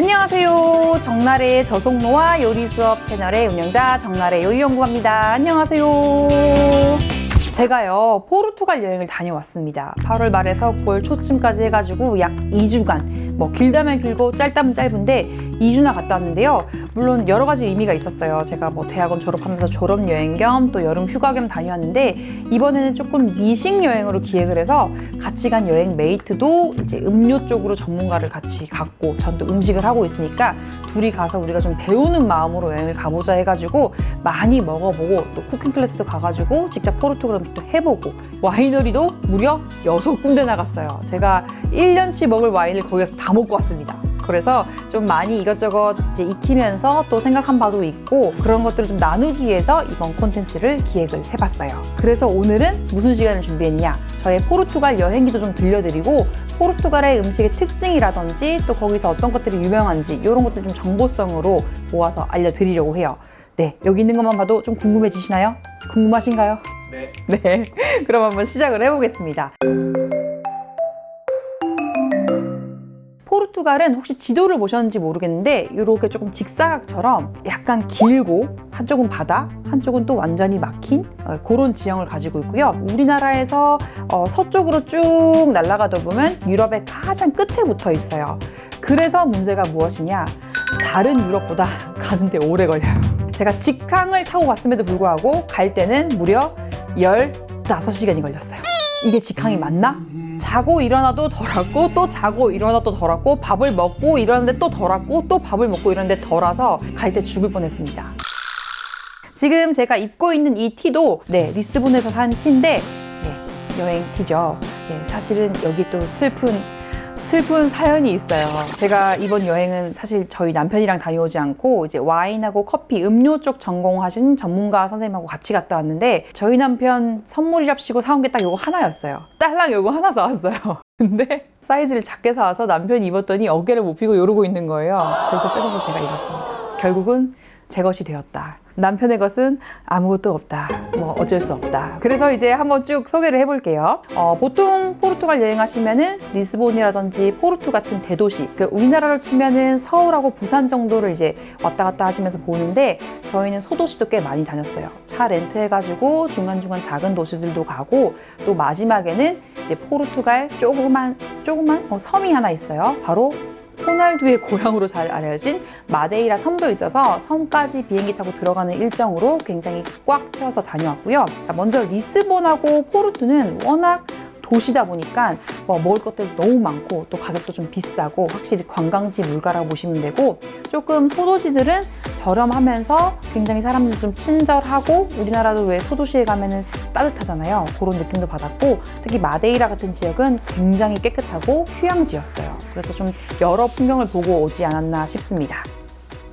안녕하세요. 정나래의 저속노화 요리 수업 채널의 운영자 정나래 요리연구가입니다. 안녕하세요. 제가요 포르투갈 여행을 다녀왔습니다. 8월 말에서 9월 초쯤까지 해가지고 약 2주간 길다면 길고 짧다면 짧은데 2주나 갔다 왔는데요. 물론 여러 가지 의미가 있었어요. 제가 대학원 졸업하면서 졸업여행 겸 또 여름 휴가 겸 다녀왔는데 이번에는 조금 미식 여행으로 기획을 해서 같이 간 여행 메이트도 이제 음료 쪽으로 전문가를 같이 갔고 전 또 음식을 하고 있으니까 둘이 가서 우리가 좀 배우는 마음으로 여행을 가보자 해가지고 많이 먹어보고 또 쿠킹 클래스도 가가지고 직접 포르투갈 음식도 해보고 와이너리도 무려 6군데 나갔어요. 제가 1년치 먹을 와인을 거기서 다 먹고 왔습니다. 그래서 좀 많이 이것저것 이제 익히면서 또 생각한 바도 있고 그런 것들을 좀 나누기 위해서 이번 콘텐츠를 기획을 해봤어요. 그래서 오늘은 무슨 시간을 준비했냐? 저의 포르투갈 여행기도 좀 들려드리고 포르투갈의 음식의 특징이라든지 또 거기서 어떤 것들이 유명한지 이런 것들 좀 정보성으로 모아서 알려드리려고 해요. 네, 여기 있는 것만 봐도 좀 궁금해지시나요? 궁금하신가요? 네, 그럼 한번 시작을 해보겠습니다. 포르투갈은 혹시 지도를 보셨는지 모르겠는데 이렇게 조금 직사각처럼 약간 길고 한쪽은 바다, 한쪽은 또 완전히 막힌 그런 지형을 가지고 있고요. 우리나라에서 서쪽으로 쭉 날아가다 보면 유럽의 가장 끝에 붙어 있어요. 그래서 문제가 무엇이냐? 다른 유럽보다 가는데 오래 걸려요. 제가 직항을 타고 갔음에도 불구하고 갈 때는 무려 15시간이 걸렸어요. 이게 직항이 맞나? 자고 일어나도 덜 왔고 또 자고 일어나도 덜 왔고 밥을 먹고 일어났는데 또 덜 왔고 또 밥을 먹고 일어났는데 덜 와서 갈 때 죽을 뻔했습니다. 지금 제가 입고 있는 이 티도 리스본에서 산 티인데 여행 티죠. 사실은 여기 또 슬픈 사연이 있어요. 제가 이번 여행은 사실 저희 남편이랑 다녀오지 않고 이제 와인하고 커피, 음료 쪽 전공하신 전문가 선생님하고 같이 갔다 왔는데 저희 남편 선물이랍시고 사온 게 딱 요거 하나였어요. 딸랑 요거 하나 사왔어요. 근데 사이즈를 작게 사와서 남편이 입었더니 어깨를 못 펴고 이러고 있는 거예요. 그래서 뺏어서 제가 입었습니다. 결국은 제 것이 되었다. 남편의 것은 아무것도 없다. 어쩔 수 없다. 그래서 이제 한번 쭉 소개를 해볼게요. 보통 포르투갈 여행하시면은 리스본이라든지 포르투 같은 대도시, 우리나라로 치면은 서울하고 부산 정도를 이제 왔다 갔다 하시면서 보는데 저희는 소도시도 꽤 많이 다녔어요. 차 렌트해가지고 중간중간 작은 도시들도 가고 또 마지막에는 이제 포르투갈 조그만 섬이 하나 있어요. 바로 호날두의 고향으로 잘 알려진 마데이라 섬도 있어서 섬까지 비행기 타고 들어가는 일정으로 굉장히 꽉 채워서 다녀왔고요. 먼저 리스본하고 포르투는 워낙 도시다 보니까 먹을 것들도 너무 많고 또 가격도 좀 비싸고 확실히 관광지 물가라고 보시면 되고 조금 소도시들은 저렴하면서 굉장히 사람들 좀 친절하고 우리나라도 왜 소도시에 가면은 따뜻하잖아요. 그런 느낌도 받았고 특히 마데이라 같은 지역은 굉장히 깨끗하고 휴양지였어요. 그래서 좀 여러 풍경을 보고 오지 않았나 싶습니다.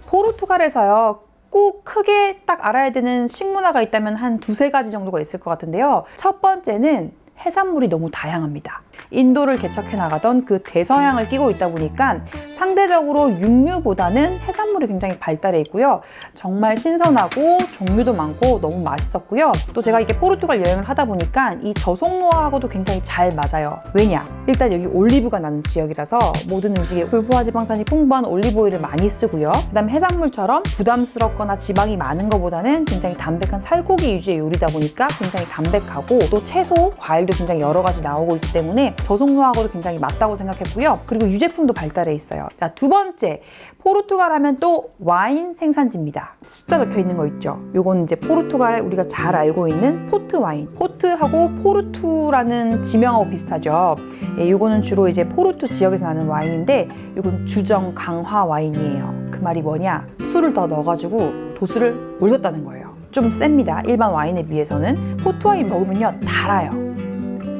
포르투갈에서요. 꼭 크게 딱 알아야 되는 식문화가 있다면 한 2-3가지 정도가 있을 것 같은데요. 첫 번째는 해산물이 너무 다양합니다. 인도를 개척해 나가던 그 대서양을 끼고 있다 보니까 상대적으로 육류보다는 해산물이 굉장히 발달해 있고요. 정말 신선하고 종류도 많고 너무 맛있었고요. 또 제가 이게 포르투갈 여행을 하다 보니까 이 저속노화하고도 굉장히 잘 맞아요. 왜냐? 일단 여기 올리브가 나는 지역이라서 모든 음식에 불포화 지방산이 풍부한 올리브 오일을 많이 쓰고요. 그다음 해산물처럼 부담스럽거나 지방이 많은 것보다는 굉장히 담백한 살코기 위주의 요리다 보니까 굉장히 담백하고 또 채소, 과일도 굉장히 여러 가지 나오고 있기 때문에 저속노화하고도 굉장히 맞다고 생각했고요. 그리고 유제품도 발달해 있어요. 자, 두 번째, 포르투갈 하면 또 와인 생산지입니다. 숫자 적혀 있는 거 있죠. 요건 이제 포르투갈 우리가 잘 알고 있는 포트 와인. 포트하고 포르투라는 지명하고 비슷하죠. 요거는 주로 이제 포르투 지역에서 나는 와인인데 요건 주정 강화 와인이에요. 그 말이 뭐냐? 술을 더 넣어가지고 도수를 올렸다는 거예요. 좀 셉니다. 일반 와인에 비해서는. 포트 와인 먹으면요 달아요.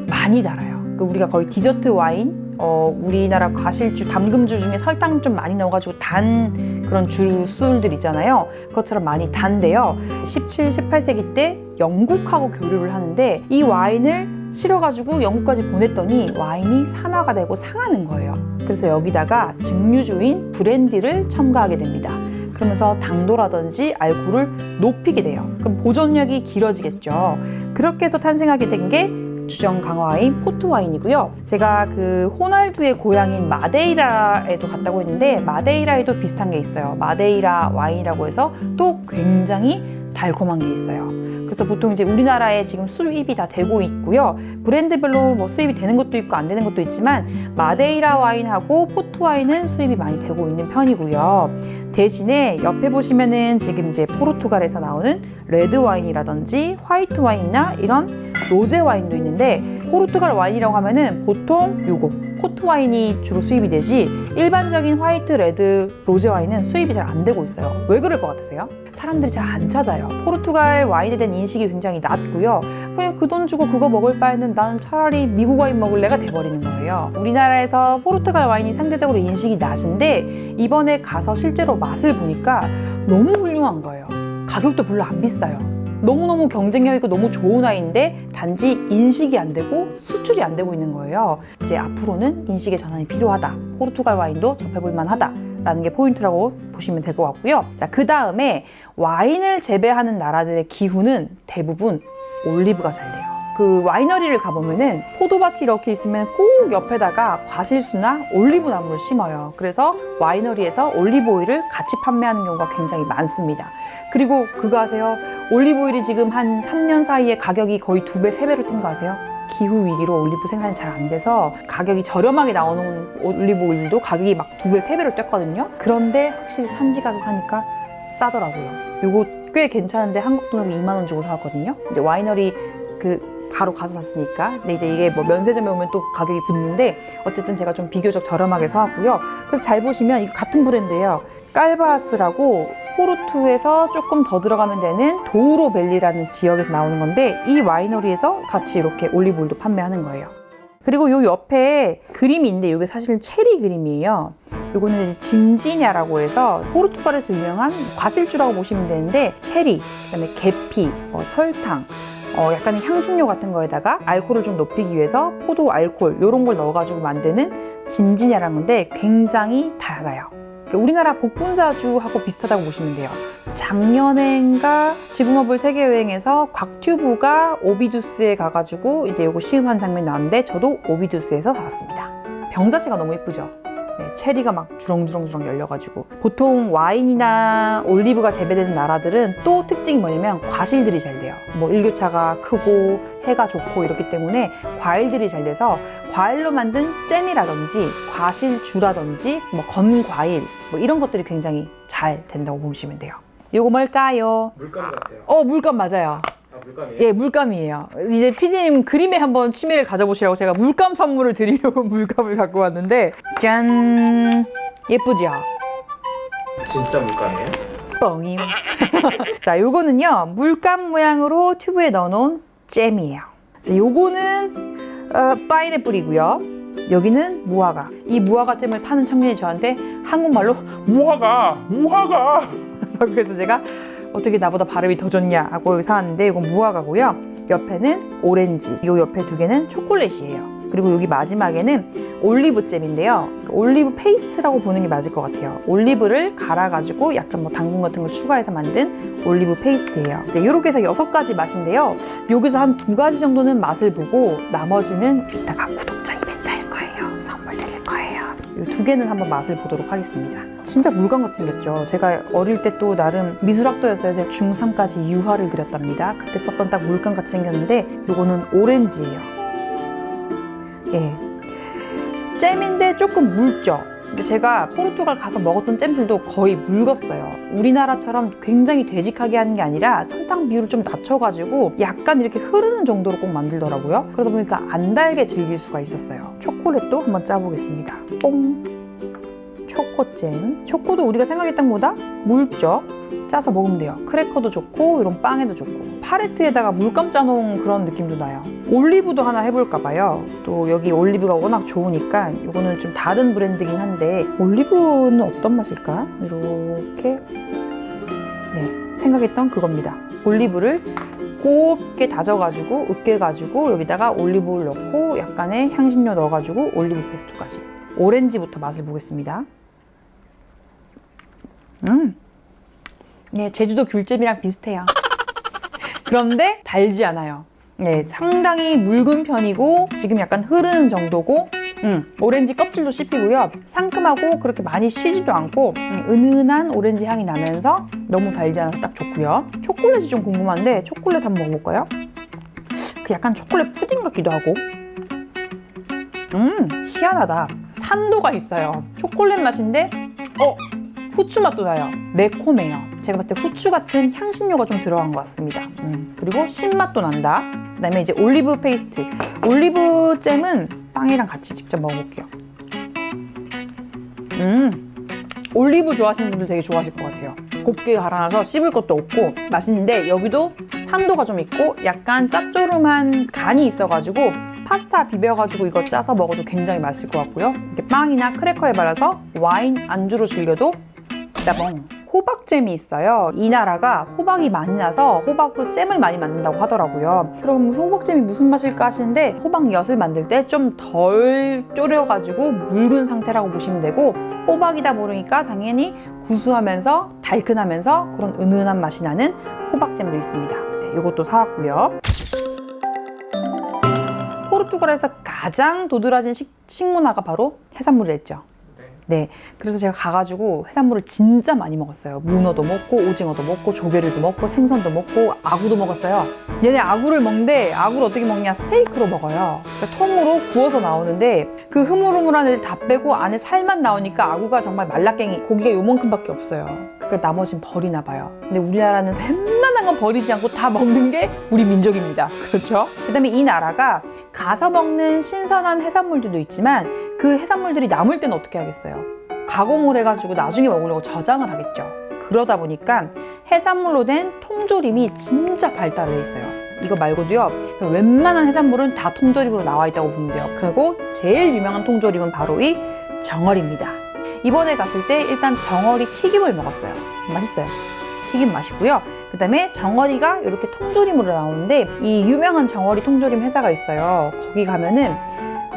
많이 달아요. 우리가 거의 디저트 와인, 우리나라 과실주, 담금주 중에 설탕 좀 많이 넣어가지고 단 그런 주술들 있잖아요. 그것처럼 많이 단데요. 17, 18세기 때 영국하고 교류를 하는데 이 와인을 실어가지고 영국까지 보냈더니 와인이 산화가 되고 상하는 거예요. 그래서 여기다가 증류주인 브랜디를 첨가하게 됩니다. 그러면서 당도라든지 알코올을 높이게 돼요. 그럼 보존력이 길어지겠죠. 그렇게 해서 탄생하게 된 게 주정 강화인 포트 와인이고요. 제가 그 호날두의 고향인 마데이라에도 갔다고 했는데 마데이라에도 비슷한 게 있어요. 마데이라 와인이라고 해서 또 굉장히 달콤한 게 있어요. 그래서 보통 이제 우리나라에 지금 수입이 다 되고 있고요. 브랜드별로 뭐 수입이 되는 것도 있고 안 되는 것도 있지만 마데이라 와인하고 포트 와인은 수입이 많이 되고 있는 편이고요. 대신에 옆에 보시면은 지금 이제 포르투갈에서 나오는 레드 와인이라든지 화이트 와인이나 이런 로제 와인도 있는데 포르투갈 와인이라고 하면은 보통 요거 포트 와인이 주로 수입이 되지 일반적인 화이트, 레드, 로제 와인은 수입이 잘 안 되고 있어요. 왜 그럴 것 같으세요? 사람들이 잘 안 찾아요. 포르투갈 와인에 대한 인식이 굉장히 낮고요. 그냥 그 돈 주고 그거 먹을 바에는 나는 차라리 미국 와인 먹을래가 돼버리는 거예요. 우리나라에서 포르투갈 와인이 상대적으로 인식이 낮은데 이번에 가서 실제로 맛을 보니까 너무 훌륭한 거예요. 가격도 별로 안 비싸요. 너무너무 경쟁력 있고 너무 좋은 와인인데 단지 인식이 안 되고 수출이 안 되고 있는 거예요. 이제 앞으로는 인식의 전환이 필요하다. 포르투갈 와인도 접해볼 만하다. 라는 게 포인트라고 보시면 될 것 같고요. 자, 그 다음에 와인을 재배하는 나라들의 기후는 대부분 올리브가 잘 돼요. 그 와이너리를 가보면은 포도밭이 이렇게 있으면 꼭 옆에다가 과실수나 올리브 나무를 심어요. 그래서 와이너리에서 올리브 오일을 같이 판매하는 경우가 굉장히 많습니다. 그리고 그거 아세요? 올리브 오일이 지금 한 3년 사이에 가격이 거의 2배, 3배로 뛴 거 아세요? 기후 위기로 올리브 생산이 잘 안 돼서 가격이 저렴하게 나오는 올리브 오일도 가격이 막 2배, 3배로 뛰었거든요. 그런데 확실히 산지 가서 사니까 싸더라고요. 요거 꽤 괜찮은데 한국 돈으로 2만 원 주고 사왔거든요. 이제 와이너리 바로 가서 샀으니까. 근데 이제 이게 뭐 면세점에 오면 또 가격이 붙는데 어쨌든 제가 좀 비교적 저렴하게 사왔고요. 그래서 잘 보시면 이거 같은 브랜드예요. 깔바스라고 포르투에서 조금 더 들어가면 되는 도우로밸리라는 지역에서 나오는 건데 이 와이너리에서 같이 이렇게 올리브오일도 판매하는 거예요. 그리고 요 옆에 그림이 있는데 이게 사실 체리 그림이에요. 요거는 이제 진지냐라고 해서 포르투갈에서 유명한 과실주라고 보시면 되는데 체리, 그다음에 계피, 설탕, 약간의 향신료 같은 거에다가 알코올을 좀 높이기 위해서 포도 알코올 이런 걸 넣어가지고 만드는 진지냐라는 건데 굉장히 달아요. 우리나라 복분자주하고 비슷하다고 보시면 돼요. 작년엔가 지붕어블 세계여행에서 곽튜브가 오비두스에 가가지고 이제 요거 시음한 장면이 나왔는데 저도 오비두스에서 사왔습니다. 병 자체가 너무 예쁘죠? 네, 체리가 막 주렁주렁 열려가지고 보통 와인이나 올리브가 재배되는 나라들은 또 특징이 뭐냐면 과실들이 잘 돼요. 뭐 일교차가 크고 해가 좋고 이렇기 때문에 과일들이 잘 돼서 과일로 만든 잼이라든지 과실주라든지 뭐 건과일 뭐 이런 것들이 굉장히 잘 된다고 보시면 돼요. 요거 뭘까요? 물감 같아요. 물감 맞아요. 물감이에요? 예, 물감이에요. 이제 PD님 그림에 한번 취미를 가져보시라고 제가 물감 선물을 드리려고 물감을 갖고 왔는데 짠! 예쁘죠? 진짜 물감이에요? 뻥임. 자, 요거는요 물감 모양으로 튜브에 넣어놓은 잼이에요. 자, 요거는 파인애플이고요. 여기는 무화과. 이 무화과 잼을 파는 청년이 저한테 한국말로 무화과 라고 해서 제가 어떻게 나보다 발음이 더 좋냐 하고 사왔는데 이건 무화과고요. 옆에는 오렌지, 요 옆에 두 개는 초콜릿이에요. 그리고 여기 마지막에는 올리브 잼인데요. 올리브 페이스트라고 보는 게 맞을 것 같아요. 올리브를 갈아가지고 약간 뭐 당분 같은 걸 추가해서 만든 올리브 페이스트예요. 네, 이렇게 해서 6가지 맛인데요. 여기서 한 2가지 정도는 맛을 보고 나머지는 이따가 구독자 이벤트 할 거예요. 선물 드릴 거예요. 이 2개는 한번 맛을 보도록 하겠습니다. 진짜 물감같이 생겼죠. 제가 어릴 때 또 나름 미술학도였어요. 제가 중3까지 유화를 그렸답니다. 그때 썼던 딱 물감같이 생겼는데 이거는 오렌지예요. 예, 잼인데 조금 묽죠. 근데 제가 포르투갈 가서 먹었던 잼들도 거의 묽었어요. 우리나라처럼 굉장히 되직하게 하는 게 아니라 설탕 비율을 좀 낮춰가지고 약간 이렇게 흐르는 정도로 꼭 만들더라고요. 그러다 보니까 안 달게 즐길 수가 있었어요. 초콜릿도 한번 짜보겠습니다. 뽕! 초코잼. 초코도 우리가 생각했던 것보다 묽죠? 짜서 먹으면 돼요. 크래커도 좋고 이런 빵에도 좋고 팔레트에다가 물감 짜놓은 그런 느낌도 나요. 올리브도 하나 해볼까 봐요. 또 여기 올리브가 워낙 좋으니까 이거는 좀 다른 브랜드긴 한데 올리브는 어떤 맛일까? 이렇게 네, 생각했던 그겁니다. 올리브를 곱게 다져가지고 으깨가지고 여기다가 올리브를 넣고 약간의 향신료 넣어가지고 올리브 페스토까지. 오렌지부터 맛을 보겠습니다. 네, 제주도 귤잼이랑 비슷해요. 그런데 달지 않아요. 네, 상당히 묽은 편이고 지금 약간 흐르는 정도고 오렌지 껍질도 씹히고요. 상큼하고 그렇게 많이 시지도 않고 은은한 오렌지 향이 나면서 너무 달지 않아서 딱 좋고요. 초콜릿이 좀 궁금한데 초콜릿 한번 먹어볼까요? 그 약간 초콜릿 푸딩 같기도 하고 희한하다. 산도가 있어요. 초콜릿 맛인데 후추 맛도 나요. 매콤해요. 제가 봤을 때 후추 같은 향신료가 좀 들어간 것 같습니다. 그리고 신맛도 난다. 그 다음에 이제 올리브 페이스트. 올리브 잼은 빵이랑 같이 직접 먹어볼게요. 올리브 좋아하시는 분들 되게 좋아하실 것 같아요. 곱게 갈아놔서 씹을 것도 없고 맛있는데 여기도 산도가 좀 있고 약간 짭조름한 간이 있어가지고 파스타 비벼가지고 이거 짜서 먹어도 굉장히 맛있을 것 같고요. 이렇게 빵이나 크래커에 발라서 와인 안주로 즐겨도 따봉. 호박잼이 있어요. 이 나라가 호박이 많이 나서 호박으로 잼을 많이 만든다고 하더라고요. 그럼 호박잼이 무슨 맛일까 하시는데 호박엿을 만들 때 좀 덜 졸여가지고 묽은 상태라고 보시면 되고 호박이다 보니까 당연히 구수하면서 달큰하면서 그런 은은한 맛이 나는 호박잼도 있습니다. 네, 이것도 사왔고요. 포르투갈에서 가장 도드라진 식문화가 바로 해산물이랬죠. 네, 그래서 제가 가가지고 해산물을 진짜 많이 먹었어요. 문어도 먹고 오징어도 먹고 조개류도 먹고 생선도 먹고 아구도 먹었어요. 얘네 아구를 먹는데 아구를 어떻게 먹냐? 스테이크로 먹어요. 그러니까 통으로 구워서 나오는데 그 흐물흐물한 애들 다 빼고 안에 살만 나오니까 아구가 정말 말라깽이 고기가 요만큼밖에 없어요. 그러니까 나머지는 버리나 봐요. 근데 우리나라는 웬만한 건 버리지 않고 다 먹는 게 우리 민족입니다. 그렇죠? 그 다음에 이 나라가 가서 먹는 신선한 해산물들도 있지만 그 해산물들이 남을 때는 어떻게 하겠어요? 가공을 해가지고 나중에 먹으려고 저장을 하겠죠. 그러다 보니까 해산물로 된 통조림이 진짜 발달을 했어요. 이거 말고도요, 웬만한 해산물은 다 통조림으로 나와 있다고 보면 돼요. 그리고 제일 유명한 통조림은 바로 이 정어리입니다. 이번에 갔을 때 일단 정어리 튀김을 먹었어요. 맛있어요. 튀김 맛있고요. 그 다음에 정어리가 이렇게 통조림으로 나오는데 이 유명한 정어리 통조림 회사가 있어요. 거기 가면은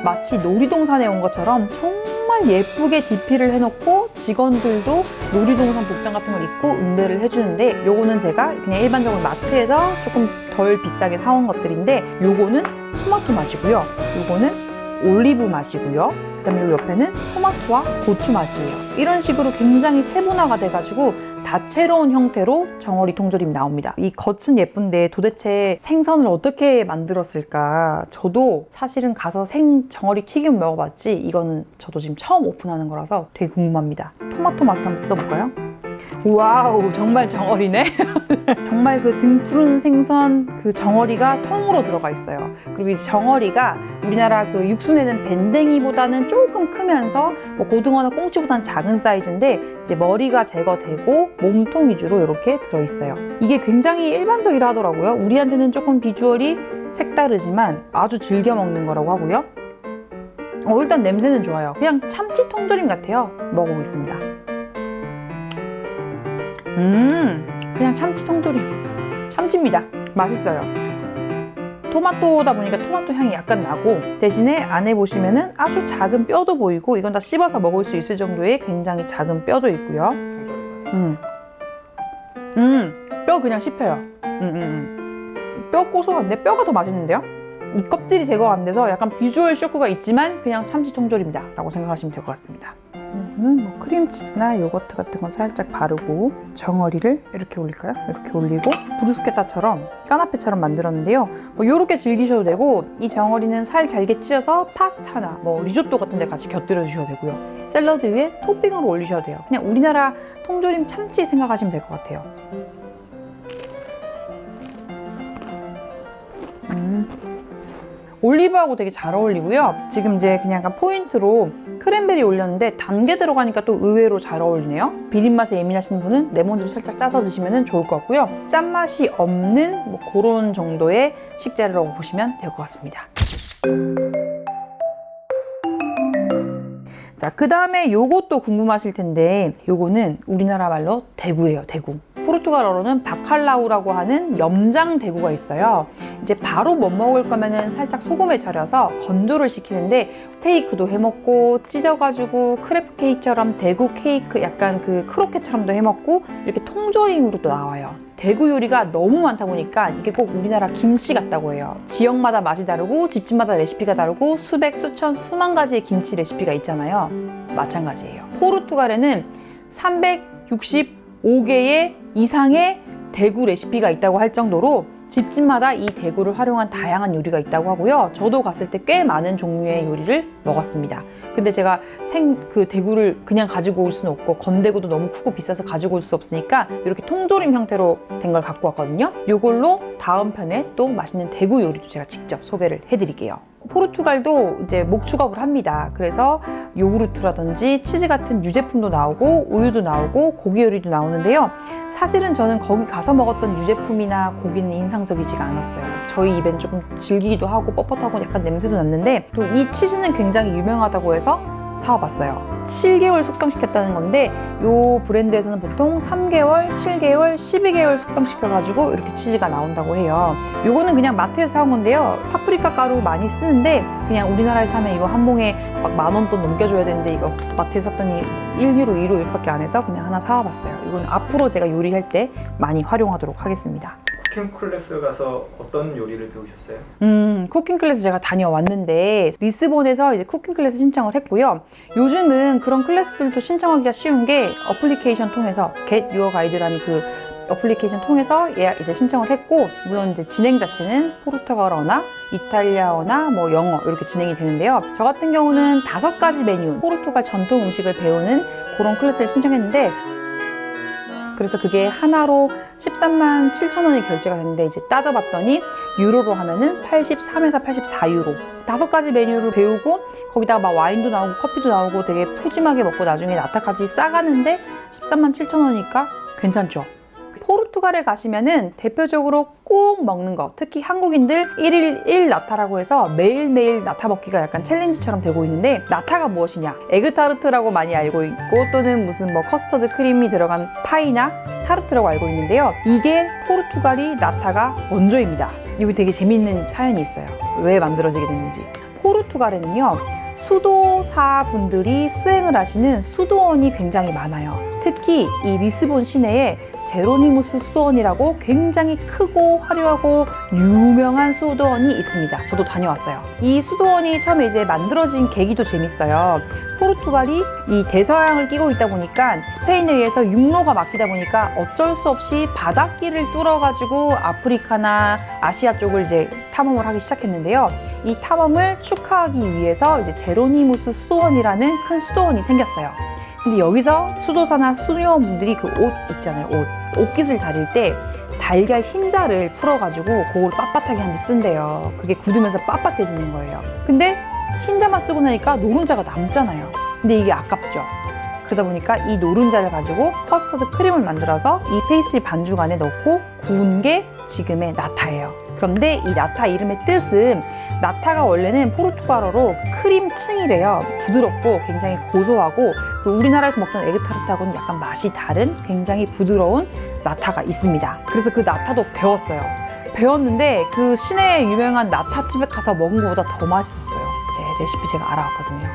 마치 놀이동산에 온 것처럼 정말 예쁘게 DP를 해놓고 직원들도 놀이동산 복장 같은 걸 입고 응대를 해주는데 요거는 제가 그냥 일반적으로 마트에서 조금 덜 비싸게 사온 것들인데 요거는 토마토 맛이고요. 요거는 올리브 맛이고요. 그 다음에 요 옆에는 토마토와 고추 맛이에요. 이런 식으로 굉장히 세분화가 돼가지고 다채로운 형태로 정어리 통조림이 나옵니다. 이 겉은 예쁜데 도대체 생선을 어떻게 만들었을까? 저도 사실은 가서 생 정어리 튀김 먹어봤지 이거는 저도 지금 처음 오픈하는 거라서 되게 궁금합니다. 토마토 맛을 한번 뜯어볼까요? 와우, 정말 정어리네. 정말 그 등푸른 생선 그 정어리가 통으로 들어가 있어요. 그리고 이 정어리가 우리나라 그 육수 내는 밴댕이보다는 조금 크면서 뭐 고등어나 꽁치보다는 작은 사이즈인데 이제 머리가 제거되고 몸통 위주로 이렇게 들어있어요. 이게 굉장히 일반적이라 하더라고요. 우리한테는 조금 비주얼이 색다르지만 아주 즐겨 먹는 거라고 하고요. 일단 냄새는 좋아요. 그냥 참치 통조림 같아요. 먹어보겠습니다. 그냥 참치 통조림. 참치입니다. 맛있어요. 토마토다 보니까 토마토 향이 약간 나고 대신에 안에 보시면은 아주 작은 뼈도 보이고 이건 다 씹어서 먹을 수 있을 정도의 굉장히 작은 뼈도 있고요. 뼈 그냥 씹혀요. 뼈 고소한데 뼈가 더 맛있는데요? 이 껍질이 제거가 안 돼서 약간 비주얼 쇼크가 있지만 그냥 참치 통조림이다 라고 생각하시면 될 것 같습니다. 뭐 크림치즈나 요거트 같은 건 살짝 바르고 정어리를 이렇게 올릴까요? 이렇게 올리고 브루스케타처럼 까나페처럼 만들었는데요. 뭐 요렇게 즐기셔도 되고 이 정어리는 살 잘게 찢어서 파스타나 뭐 리조또 같은 데 같이 곁들여 주셔도 되고요. 샐러드 위에 토핑으로 올리셔도 돼요. 그냥 우리나라 통조림 참치 생각하시면 될 것 같아요. 올리브하고 되게 잘 어울리고요. 지금 이제 그냥 약간 포인트로 크랜베리 올렸는데 단 게 들어가니까 또 의외로 잘 어울리네요. 비린맛에 예민하신 분은 레몬즙 살짝 짜서 드시면 좋을 것 같고요. 짠맛이 없는 뭐 그런 정도의 식재료라고 보시면 될 것 같습니다. 자, 그 다음에 요것도 궁금하실 텐데 요거는 우리나라 말로 대구예요. 대구. 포르투갈어로는 바칼라우라고 하는 염장 대구가 있어요. 이제 바로 못 먹을 거면은 살짝 소금에 절여서 건조를 시키는데 스테이크도 해먹고 찢어가지고 크레프 케이크처럼 대구 케이크 약간 그 크로켓처럼도 해먹고 이렇게 통조림으로도 나와요. 대구 요리가 너무 많다 보니까 이게 꼭 우리나라 김치 같다고 해요. 지역마다 맛이 다르고 집집마다 레시피가 다르고 수백, 수천, 수만 가지의 김치 레시피가 있잖아요. 마찬가지예요. 포르투갈에는 365개의 이상의 대구 레시피가 있다고 할 정도로 집집마다 이 대구를 활용한 다양한 요리가 있다고 하고요. 저도 갔을 때 꽤 많은 종류의 요리를 먹었습니다. 근데 제가 그 대구를 그냥 가지고 올 수는 없고 건대구도 너무 크고 비싸서 가지고 올 수 없으니까 이렇게 통조림 형태로 된 걸 갖고 왔거든요. 이걸로 다음 편에 또 맛있는 대구 요리도 제가 직접 소개를 해드릴게요. 포르투갈도 이제 목축업을 합니다. 그래서 요구르트라든지 치즈 같은 유제품도 나오고 우유도 나오고 고기 요리도 나오는데요. 사실은 저는 거기 가서 먹었던 유제품이나 고기는 인상적이지가 않았어요. 저희 입엔 조금 질기기도 하고 뻣뻣하고 약간 냄새도 났는데 또 이 치즈는 굉장히 유명하다고 해서 사와봤어요. 7개월 숙성시켰다는 건데 이 브랜드에서는 보통 3개월, 7개월, 12개월 숙성시켜가지고 이렇게 치즈가 나온다고 해요. 이거는 그냥 마트에서 사온 건데요. 파프리카 가루 많이 쓰는데 그냥 우리나라에서 사면 이거 한 봉에 막 10,000원 돈 넘겨줘야 되는데 이거 마트에서 샀더니 1유로, 2유로 이렇게밖에 안 해서 그냥 하나 사와봤어요. 이건 앞으로 제가 요리할 때 많이 활용하도록 하겠습니다. 쿠킹 클래스 가서 어떤 요리를 배우셨어요? 쿠킹 클래스 제가 다녀왔는데 리스본에서 이제 쿠킹 클래스 신청을 했고요. 요즘은 그런 클래스들도 신청하기가 쉬운 게 어플리케이션 통해서 Get Your Guide라는 그 어플리케이션 통해서 이제 신청을 했고, 물론 이제 진행 자체는 포르투갈어나 이탈리아어나 뭐 영어 이렇게 진행이 되는데요. 저 같은 경우는 5가지 메뉴 포르투갈 전통 음식을 배우는 그런 클래스를 신청했는데, 그래서 그게 하나로 13만 7천 원이 결제가 됐는데 이제 따져봤더니 유로로 하면은 83에서 84유로. 5가지 메뉴를 배우고 거기다가 막 와인도 나오고 커피도 나오고 되게 푸짐하게 먹고 나중에 나타까지 싸가는데 13만 7천 원이니까 괜찮죠? 포르투갈에 가시면은 대표적으로 꼭 먹는 거, 특히 한국인들 1일 1나타라고 해서 매일매일 나타 먹기가 약간 챌린지처럼 되고 있는데, 나타가 무엇이냐? 에그타르트라고 많이 알고 있고 또는 무슨 뭐 커스터드 크림이 들어간 파이나 타르트라고 알고 있는데요. 이게 포르투갈이 나타가 원조입니다. 이거 되게 재밌는 사연이 있어요. 왜 만들어지게 됐는지. 포르투갈에는요, 수도사 분들이 수행을 하시는 수도원이 굉장히 많아요. 특히 이 리스본 시내에 제로니무스 수도원이라고 굉장히 크고 화려하고 유명한 수도원이 있습니다. 저도 다녀왔어요. 이 수도원이 처음에 이제 만들어진 계기도 재밌어요. 포르투갈이 이 대서양을 끼고 있다 보니까 스페인에 의해서 육로가 막히다 보니까 어쩔 수 없이 바닷길을 뚫어가지고 아프리카나 아시아 쪽을 이제 탐험을 하기 시작했는데요. 이 탐험을 축하하기 위해서 이제 제로니무스 수도원이라는 큰 수도원이 생겼어요. 근데 여기서 수도사나 수녀분들이 그 옷 있잖아요. 옷깃을 다릴 때 달걀 흰자를 풀어가지고 그걸 빳빳하게 하는데 쓴대요. 그게 굳으면서 빳빳해지는 거예요. 근데 흰자만 쓰고 나니까 노른자가 남잖아요. 근데 이게 아깝죠. 그러다 보니까 이 노른자를 가지고 커스터드 크림을 만들어서 이 페이스트리 반죽 안에 넣고 구운 게 지금의 나타예요. 그런데 이 나타 이름의 뜻은, 나타가 원래는 포르투갈어로 크림층이래요. 부드럽고 굉장히 고소하고 그 우리나라에서 먹던 에그타르트하고는 약간 맛이 다른 굉장히 부드러운 나타가 있습니다. 그래서 그 나타도 배웠어요. 배웠는데 그 시내에 유명한 나타집에 가서 먹은 것보다 더 맛있었어요. 네, 레시피 제가 알아왔거든요.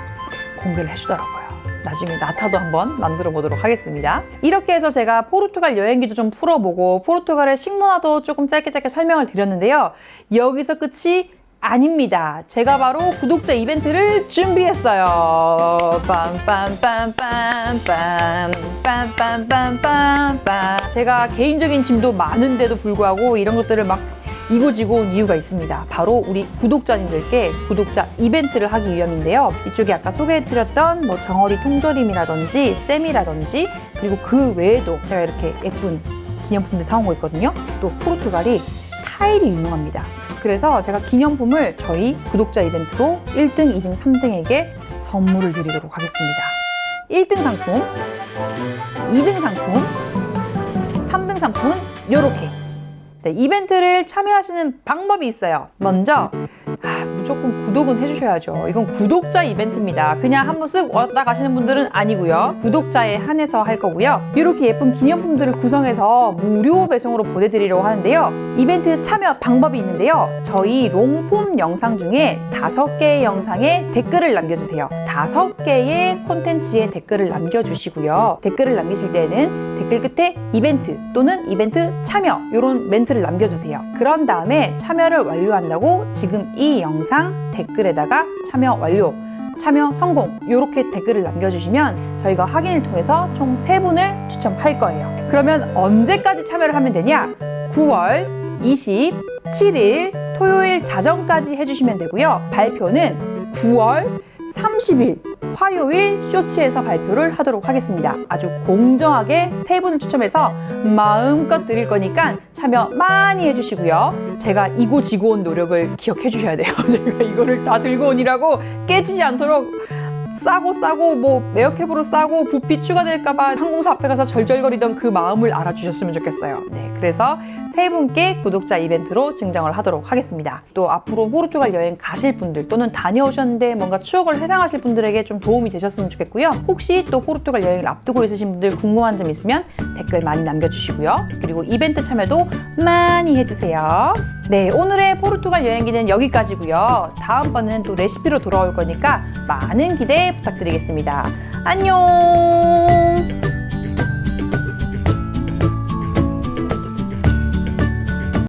공개를 해주더라고요. 나중에 나타도 한번 만들어 보도록 하겠습니다. 이렇게 해서 제가 포르투갈 여행기도 좀 풀어보고 포르투갈의 식문화도 조금 짧게 설명을 드렸는데요. 여기서 끝이 아닙니다. 제가 바로 구독자 이벤트를 준비했어요. 빰빰빰빰빰빰빰빰빰빰. 제가 개인적인 짐도 많은데도 불구하고 이런 것들을 막 이고지고 온 이유가 있습니다. 바로 우리 구독자님들께 구독자 이벤트를 하기 위함인데요. 이쪽에 아까 소개해드렸던 뭐 정어리 통조림이라든지 잼이라든지 그리고 그 외에도 제가 이렇게 예쁜 기념품들 사온 거 있거든요. 또 포르투갈이 타일이 유명합니다. 그래서 제가 기념품을 저희 구독자 이벤트로 1등, 2등, 3등에게 선물을 드리도록 하겠습니다. 1등 상품, 2등 상품, 3등 상품은 이렇게. 네, 이벤트를 참여하시는 방법이 있어요. 먼저 무조건 구독은 해주셔야죠. 이건 구독자 이벤트입니다. 그냥 한번 쓱 왔다 가시는 분들은 아니고요. 구독자에 한해서 할 거고요. 이렇게 예쁜 기념품들을 구성해서 무료 배송으로 보내드리려고 하는데요. 이벤트 참여 방법이 있는데요. 저희 롱폼 영상 중에 5개의 영상에 댓글을 남겨주세요. 5개의 콘텐츠에 댓글을 남겨주시고요. 댓글을 남기실 때에는 댓글 끝에 이벤트 또는 이벤트 참여 이런 멘트를 남겨주세요. 그런 다음에 참여를 완료한다고 지금 이 영상 댓글에다가 참여 완료, 참여 성공 이렇게 댓글을 남겨주시면 저희가 확인을 통해서 총 3분을 추첨할 거예요. 그러면 언제까지 참여를 하면 되냐? 9월 27일 토요일 자정까지 해주시면 되고요. 발표는 9월 30일 화요일 쇼츠에서 발표를 하도록 하겠습니다. 아주 공정하게 3분을 추첨해서 마음껏 드릴 거니까 참여 많이 해주시고요. 제가 이고 지고 온 노력을 기억해 주셔야 돼요. 제가 이거를 다 들고 오니라고 깨지지 않도록 싸고 뭐 에어캡으로 싸고 부피 추가될까봐 항공사 앞에 가서 절절거리던 그 마음을 알아주셨으면 좋겠어요. 네, 그래서 3분께 구독자 이벤트로 증정을 하도록 하겠습니다. 또 앞으로 포르투갈 여행 가실 분들 또는 다녀오셨는데 뭔가 추억을 회상하실 분들에게 좀 도움이 되셨으면 좋겠고요. 혹시 또 포르투갈 여행을 앞두고 있으신 분들 궁금한 점 있으면 댓글 많이 남겨주시고요. 그리고 이벤트 참여도 많이 해주세요. 네, 오늘의 포르투갈 여행기는 여기까지고요. 다음번은 또 레시피로 돌아올 거니까 많은 기대 부탁드리겠습니다. 안녕!